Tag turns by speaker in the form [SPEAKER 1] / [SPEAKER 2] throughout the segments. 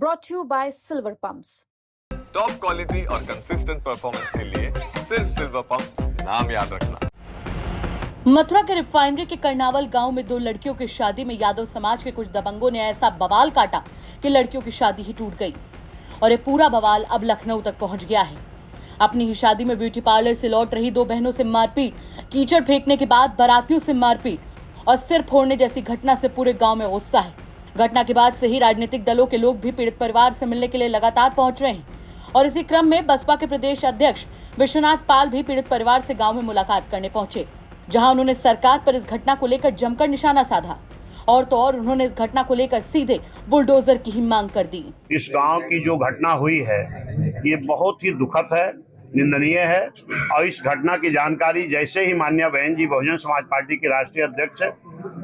[SPEAKER 1] brought to you by Silver Pumps.
[SPEAKER 2] Top quality और consistent performance के लिए सिर्फ सिल्वर पंप्स, नाम याद रखना।
[SPEAKER 3] मथुरा के रिफाइनरी के कर्नावल गांव में 2 लड़कियों की शादी में यादव समाज के कुछ दबंगों ने ऐसा बवाल काटा कि लड़कियों की शादी ही टूट गई और ये पूरा बवाल अब लखनऊ तक पहुंच गया है। अपनी ही शादी में ब्यूटी पार्लर से लौट रही 2 बहनों से मारपीट, कीचड़ फेंकने के बाद बारातियों से मारपीट और सिर फोड़ने जैसी घटना से पूरे गांव में गुस्सा है। घटना के बाद से ही राजनीतिक दलों के लोग भी पीड़ित परिवार से मिलने के लिए लगातार पहुंच रहे हैं और इसी क्रम में बसपा के प्रदेश अध्यक्ष विश्वनाथ पाल भी पीड़ित परिवार से गांव में मुलाकात करने पहुंचे, जहां उन्होंने सरकार पर इस घटना को लेकर जमकर निशाना साधा और तो और उन्होंने इस घटना को लेकर सीधे बुलडोजर की ही मांग कर दी।
[SPEAKER 4] इस गांव की जो घटना हुई है ये बहुत ही दुखद है, निंदनीय है और इस घटना की जानकारी जैसे ही माननीय बहन जी बहुजन समाज पार्टी के राष्ट्रीय अध्यक्ष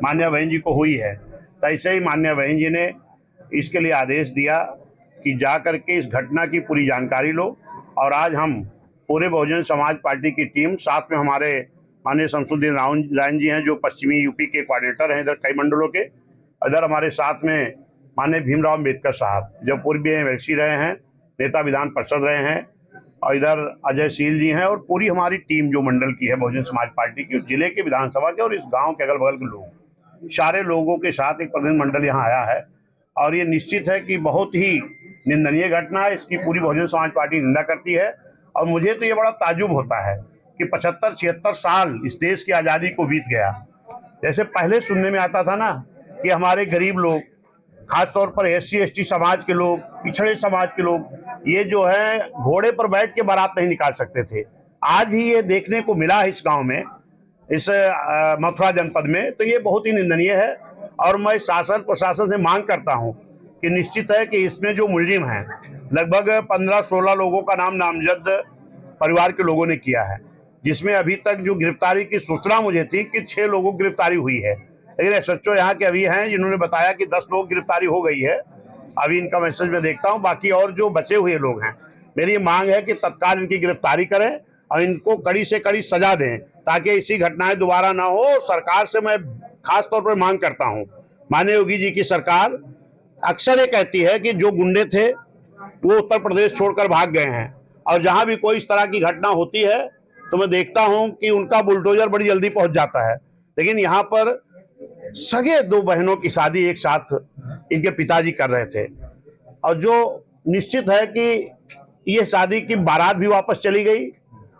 [SPEAKER 4] माननीय बहन जी को हुई है, तैसे ही माननीय बहन जी ने इसके लिए आदेश दिया कि जा करके इस घटना की पूरी जानकारी लो। और आज हम पूरे बहुजन समाज पार्टी की टीम, साथ में हमारे माननीय शमसुद्दीन रायन जी हैं जो पश्चिमी यूपी के कोऑर्डिनेटर हैं इधर कई मंडलों के, इधर हमारे साथ में माननीय भीमराव अम्बेडकर साहब जो पूर्व एमएलसी रहे हैं, नेता विधान परिषद रहे हैं, और इधर अजय शील जी हैं और पूरी हमारी टीम जो मंडल की है बहुजन समाज पार्टी की, जिले के विधानसभा के और इस गाँव के अगल बगल के लोग, सारे लोगों के साथ एक प्रतिनिधिमंडल यहाँ आया है। और ये निश्चित है कि बहुत ही निंदनीय घटना है, इसकी पूरी बहुजन समाज पार्टी निंदा करती है। और मुझे तो ये बड़ा ताजुब होता है कि 75-76 साल इस देश की आज़ादी को बीत गया। जैसे पहले सुनने में आता था ना कि हमारे गरीब लोग, खासतौर पर SC/ST समाज के लोग, पिछड़े समाज के लोग, ये जो है घोड़े पर बैठ के बारात नहीं निकाल सकते थे। आज भी ये देखने को मिला है इस गाँव में, इस मथुरा जनपद में, तो ये बहुत ही निंदनीय है। और मैं शासन प्रशासन से मांग करता हूं कि निश्चित है कि इसमें जो मुलजिम हैं, लगभग 15-16 लोगों का नाम नामजद परिवार के लोगों ने किया है, जिसमें अभी तक जो गिरफ्तारी की सूचना मुझे थी कि 6 लोगों की गिरफ्तारी हुई है, लेकिन SHO यहाँ के अभी हैं जिन्होंने बताया कि 10 लोग गिरफ्तारी हो गई है। अभी इनका मैसेज मैं देखता हूँ, बाकी और जो बचे हुए लोग हैं, मेरी मांग है कि तत्काल इनकी गिरफ्तारी करें और इनको कड़ी से कड़ी सजा दें ताकि ऐसी घटनाएं दोबारा ना हो। सरकार से मैं खास तौर पर मांग करता हूं, माननीय योगी जी की सरकार अक्सर ये कहती है कि जो गुंडे थे वो उत्तर प्रदेश छोड़कर भाग गए हैं, और जहां भी कोई इस तरह की घटना होती है तो मैं देखता हूं कि उनका बुलडोजर बड़ी जल्दी पहुंच जाता है। लेकिन यहाँ पर सगे 2 बहनों की शादी एक साथ इनके पिताजी कर रहे थे, और जो निश्चित है कि ये शादी की बारात भी वापस चली गई,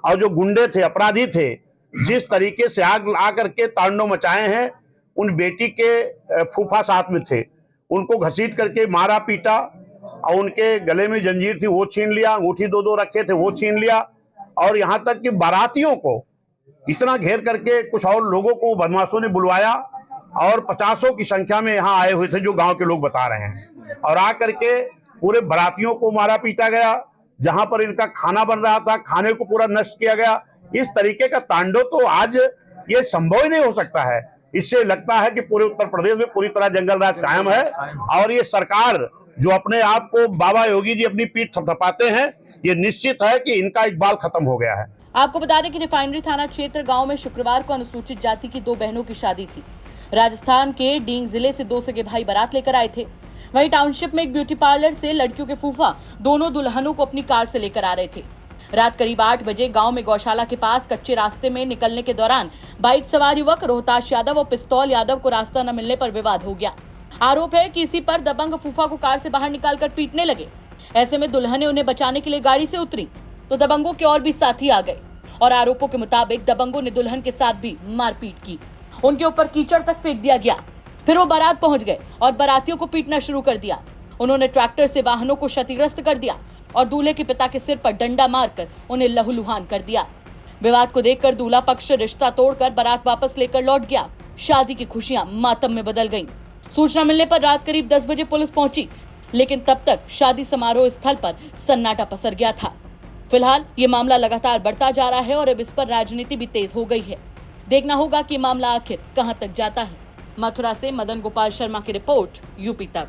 [SPEAKER 4] और जो गुंडे थे, अपराधी थे, जिस तरीके से आग ला करके तांडव मचाए हैं, उन बेटी के फूफा साथ में थे, उनको घसीट करके मारा पीटा और उनके गले में जंजीर थी वो छीन लिया, अंगूठी 2-2 रखे थे वो छीन लिया, और यहाँ तक कि बारातियों को इतना घेर करके कुछ और लोगों को बदमाशों ने बुलवाया और 50 की संख्या में यहाँ आए हुए थे जो गांव के लोग बता रहे हैं, और आ करके पूरे बारातियों को मारा पीटा गया। जहां पर इनका खाना बन रहा था, खाने को पूरा नष्ट किया गया। इस तरीके का तांडव तो आज ये संभव ही नहीं हो सकता है। इससे लगता है कि पूरे उत्तर प्रदेश में पूरी तरह जंगल राज कायम है, और ये सरकार जो अपने आप को बाबा योगी जी अपनी पीठ थपथपाते हैं, ये निश्चित है कि इनका इकबाल खत्म हो गया है।
[SPEAKER 3] आपको बता दें कि रिफाइनरी थाना क्षेत्र गांव में शुक्रवार को अनुसूचित जाति की 2 बहनों की शादी थी। राजस्थान के डींग जिले से 2 सगे भाई बारात लेकर आए थे। वहीं टाउनशिप में एक ब्यूटी पार्लर से लड़कियों के फूफा दोनों दुल्हनों को अपनी कार से लेकर आ रहे थे। रात करीब 8 बजे गांव में गौशाला के पास कच्चे रास्ते में निकलने के दौरान बाइक सवार युवक रोहताश यादव और पिस्तौल यादव को रास्ता न मिलने पर विवाद हो गया। आरोप है कि इसी पर दबंग फूफा को कार से बाहर निकालकर पीटने लगे। ऐसे में दुल्हने उन्हें बचाने के लिए गाड़ी से उतरी तो दबंगों के और भी साथी आ गए, और आरोपों के मुताबिक दबंगों ने दुल्हन के साथ भी मारपीट की। उनके ऊपर कीचड़ तक फेंक दिया गया। फिर वो बारात पहुंच गए और बारातियों को पीटना शुरू कर दिया। उन्होंने ट्रैक्टर से वाहनों को क्षतिग्रस्त कर दिया और दूल्हे के पिता के सिर पर डंडा मारकर उन्हें लहूलुहान कर दिया। विवाद को देखकर दूल्हा पक्ष रिश्ता तोड़कर बारात वापस लेकर लौट गया। शादी की खुशियां मातम में बदल गईं। सूचना मिलने पर रात करीब 10 बजे पुलिस पहुंची, लेकिन तब तक शादी समारोह स्थल पर सन्नाटा पसर गया था। फिलहाल ये मामला लगातार बढ़ता जा रहा है और अब इस पर राजनीति भी तेज हो गई है। देखना होगा कि मामला आखिर कहां तक जाता है। मथुरा से मदन गोपाल शर्मा की रिपोर्ट, यूपी तक।